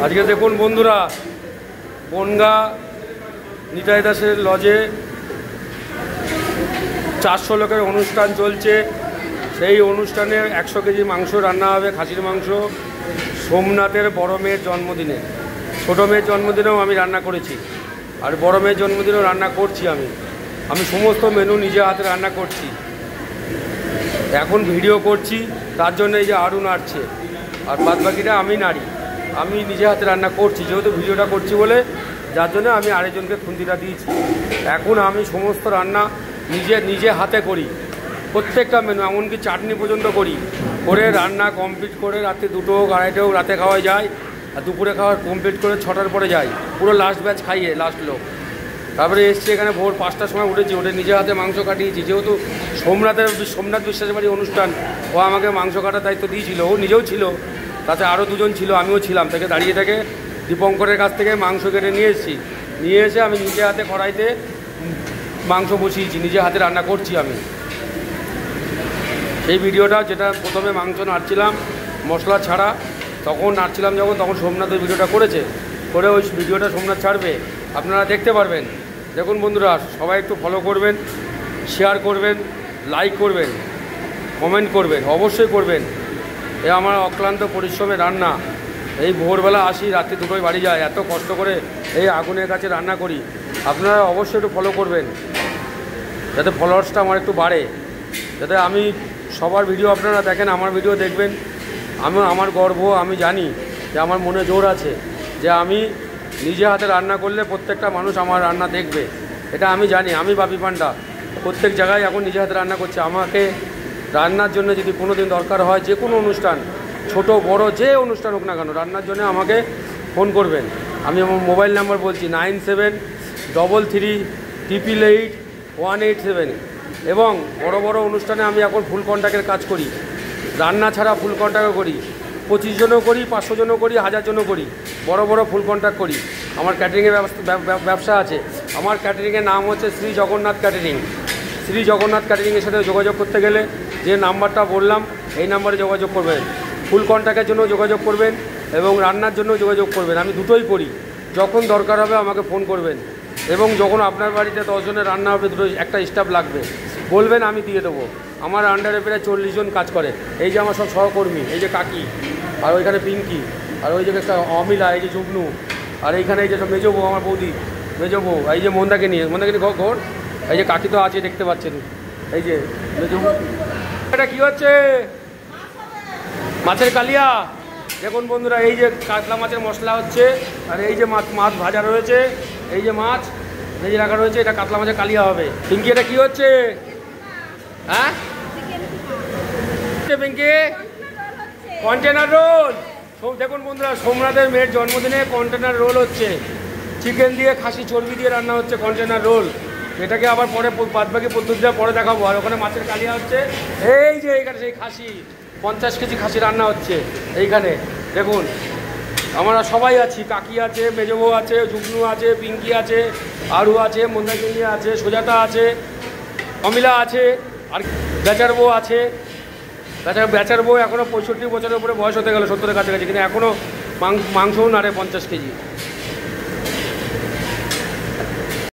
আজকে দেখুন বন্ধুরা, বনগা নিতাই দাসের লজে 400 লোকের অনুষ্ঠান চলছে। সেই অনুষ্ঠানে 100 কেজি মাংস রান্না হবে, খাসির মাংস। সোমনাথের বড় মেয়ের জন্মদিনে, ছোটো মেয়ের জন্মদিনেও আমি রান্না করেছি, আর বড় মেয়ের জন্মদিনেও রান্না করছি। আমি সমস্ত মেনু নিজে হাতে রান্না করছি। এখন ভিডিও করছি, তার জন্য এই যে আরু নাড়ছে, আর বাদবাকিটা আমি নাড়ি। আমি নিজে হাতে রান্না করছি, যেহেতু ভিডিওটা করছি বলে, যার জন্য আমি আরেকজনকে খুন্তিটা দিয়েছি। এখন আমি সমস্ত রান্না নিজে হাতে করি, প্রত্যেকটা মেনু, এমনকি চাটনি পর্যন্ত করে রান্না কমপ্লিট করে রাতে 2টো হোক 2:30 হোক রাতে খাওয়া যায়, আর দুপুরে খাওয়া কমপ্লিট করে 6টার পরে যাই, পুরো লাস্ট ব্যাচ খাইয়ে লাস্ট লোক। তারপরে এসছি এখানে ভোর 5টার সময় উঠেছি, নিজে হাতে মাংস কাটিয়েছি। যেহেতু সোমনাথ বিশ্বাসের বাড়ি অনুষ্ঠান, ও আমাকে মাংস কাটার দায়িত্ব দিয়েছিল, ও নিজেও ছিল, তাতে আরও 2জন ছিল, আমিও ছিলাম। তাকে দাঁড়িয়ে থেকে দীপঙ্করের কাছ থেকে মাংস কেটে নিয়ে এসে আমি নিজে হাতে কড়াইতে মাংস বসিয়েছি, নিজে হাতে রান্না করছি আমি। এই ভিডিওটা যেটা প্রথমে মাংস নাড়ছিলাম মশলা ছাড়া, তখন নাড়ছিলাম তখন সোমনাথ ওই ভিডিওটা করে ওই ভিডিওটা সোমনাথ ছাড়বে, আপনারা দেখতে পারবেন। দেখুন বন্ধুরা, সবাই একটু ফলো করবেন, শেয়ার করবেন, লাইক করবেন, কমেন্ট করবেন, অবশ্যই করবেন। এ আমার অক্লান্ত পরিশ্রমে রান্না। এই ভোরবেলা আসি, রাত্রি 2টোয় বাড়ি যায়, এত কষ্ট করে এই আগুনের কাছে রান্না করি। আপনারা অবশ্যই একটু ফলো করবেন, যাতে ফলোয়ার্সটা আমার একটু বাড়ে, যাতে আমি সবার ভিডিও আপনারা দেখেন, আমার ভিডিও দেখবেন। আমার গর্ব, আমি জানি যে আমার মনে জোর আছে যে আমি নিজে হাতে রান্না করলে প্রত্যেকটা মানুষ আমার রান্না দেখবে, এটা আমি জানি। আমি বাপি পান্ডা প্রত্যেক জায়গায় এখন নিজে হাতে রান্না করছি। আমাকে রান্নার জন্য যদি কোনো দিন দরকার হয়, যে কোনো অনুষ্ঠান, ছোট বড় যে অনুষ্ঠান হোক না কেন, রান্নার জন্য আমাকে ফোন করবেন। আমি আমার মোবাইল নাম্বার বলছি 9733888187। এবং বড় বড় অনুষ্ঠানে আমি এখন ফুল কন্ট্যাক্টের কাজ করি, রান্না ছাড়া ফুল কন্ট্যাক্টও করি। 25 জনও করি, 500 জনও করি, 1000 জনও করি, বড় বড় ফুল কন্ট্যাক্ট করি। আমার ক্যাটারিংয়ের ব্যবসা আছে। আমার ক্যাটারিংয়ের নাম হচ্ছে শ্রী জগন্নাথ ক্যাটারিং। শ্রী জগন্নাথ ক্যাটারিংয়ের সাথে যোগাযোগ করতে গেলে যে নাম্বারটা বললাম, এই নাম্বারে যোগাযোগ করবেন। ফুল কন্ট্যাক্টের জন্য যোগাযোগ করবেন এবং রান্নার জন্য যোগাযোগ করবেন। আমি দুটোই করি। যখন দরকার হবে আমাকে ফোন করবেন, এবং যখন আপনার বাড়িতে 10 জনের রান্না হবে, একটা স্টাফ লাগবে, বলবেন, আমি দিয়ে দেবো। আমার আন্ডারে প্রায় 40 জন কাজ করে। এই যে আমার সব সহকর্মী, এই যে কাকি, আর ওইখানে পিঙ্কি, আর ওই যে একটা অমিলা, এই যে জুগনু, আর এইখানে এই যে সব মেজো বউ, আমার বৌদি মেজো বউ, এই যে মন্দাকে নিয়ে ঘর, এই যে কাকি তো আছে দেখতে পাচ্ছেন, এই যে মেজো বউ। এটা কী হচ্ছে? মাছের কালিয়া। দেখুন বন্ধুরা, এই যে কাতলা মাছের মশলা হচ্ছে, আর এই যে মাছ ভাজা রয়েছে, এই যে মাছ ভেজে রাখা রয়েছে, এটা কাতলা মাছের কালিয়া হবে। পিঙ্কি, এটা কী হচ্ছে? হ্যাঁ পিঙ্কি, কন্টেনার রোল। দেখুন বন্ধুরা, সোমনাথের মেয়ের জন্মদিনে কন্টেনার রোল হচ্ছে। চিকেন দিয়ে, খাসি চর্বি দিয়ে রান্না হচ্ছে কন্টেনার রোল। এটাকে আবার পরে বাদবাকি পদ্ধতিটা পরে দেখাবো। আর ওখানে মাছের কালিয়া হচ্ছে। এই যে এইখানে সেই খাসি, 50 কেজি খাসি রান্না হচ্ছে এইখানে। দেখুন, আমরা সবাই আছি, কাকি আছে, মেজো বউ আছে, জুগনু আছে, পিঙ্কি আছে, আরু আছে, মন্দাকিনী আছে, সুজাতা আছে, অমিলা আছে, আর বেচার বউ আছে। বেচার বউ এখনও 65 বছরের উপরে বয়স হতে গেল, 70-এর কাছাকাছি, কিন্তু এখনও মাংসও নাড়ে 50 কেজি।